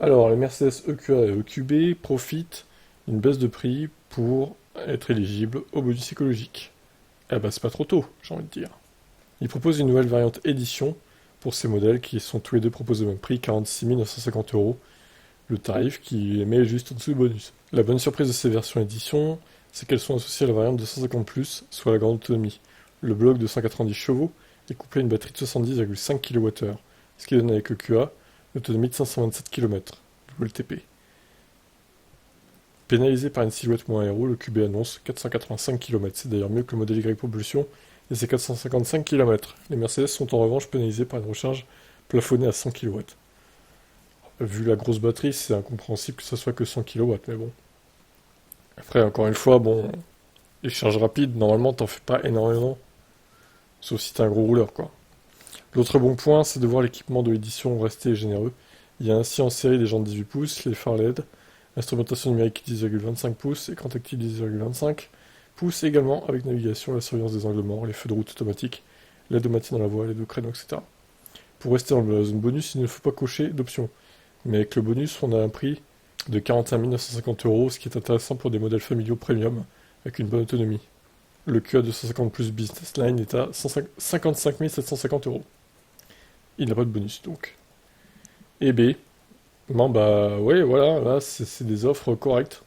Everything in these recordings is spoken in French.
Alors, les Mercedes EQA et EQB profitent d'une baisse de prix pour être éligibles au bonus écologique. Eh ben, c'est pas trop tôt, j'ai envie de dire. Ils proposent une nouvelle variante édition pour ces modèles qui sont tous les deux proposés au même prix, 46 950 €, le tarif qui met juste en dessous du bonus. La bonne surprise de ces versions édition, c'est qu'elles sont associées à la variante de 150+, soit la grande autonomie. Le bloc de 190 chevaux est couplé à une batterie de 70,5 kWh, ce qui donne avec le QA une autonomie de 527 km, WLTP. Pénalisé par une silhouette moins aéro, le QB annonce 485 km. C'est d'ailleurs mieux que le modèle Y Propulsion et ses 455 km. Les Mercedes sont en revanche pénalisés par une recharge plafonnée à 100 kW. Vu la grosse batterie, c'est incompréhensible que ce soit que 100 kW, mais bon. Après, encore une fois, bon, les charges rapides, normalement, t'en fais pas énormément. Sauf si t'es un gros rouleur, quoi. L'autre bon point, c'est de voir l'équipement de l'édition rester généreux. Il y a ainsi en série des jantes 18 pouces, les phares LED, instrumentation numérique 10,25 pouces, écran tactile 10,25 pouces également, avec navigation, la surveillance des angles morts, les feux de route automatiques, l'aide au maintien dans la voie, l'aide au créneau, etc. Pour rester dans la zone bonus, il ne faut pas cocher d'options. Mais avec le bonus, on a un prix de 41 950 €, ce qui est intéressant pour des modèles familiaux premium, avec une bonne autonomie. Le QA 250 Plus Business Line est à 55 750 €. Il n'a pas de bonus, donc. Et B, bon bah ouais, voilà, là c'est des offres correctes.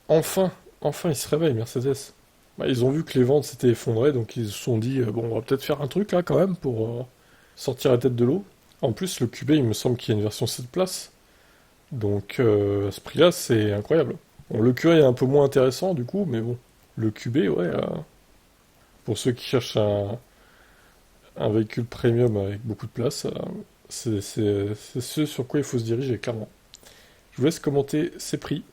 Enfin, enfin ils se réveillent, Mercedes. Bah, ils ont vu que les ventes s'étaient effondrées, donc ils se sont dit, bon, on va peut-être faire un truc là quand même pour sortir la tête de l'eau. En plus, le QB, il me semble qu'il y a une version 7 places, donc à ce prix-là, c'est incroyable. Bon, le QA est un peu moins intéressant du coup, mais bon, le QB, ouais, pour ceux qui cherchent un véhicule premium avec beaucoup de place, c'est ce sur quoi il faut se diriger, clairement. Je vous laisse commenter ces prix.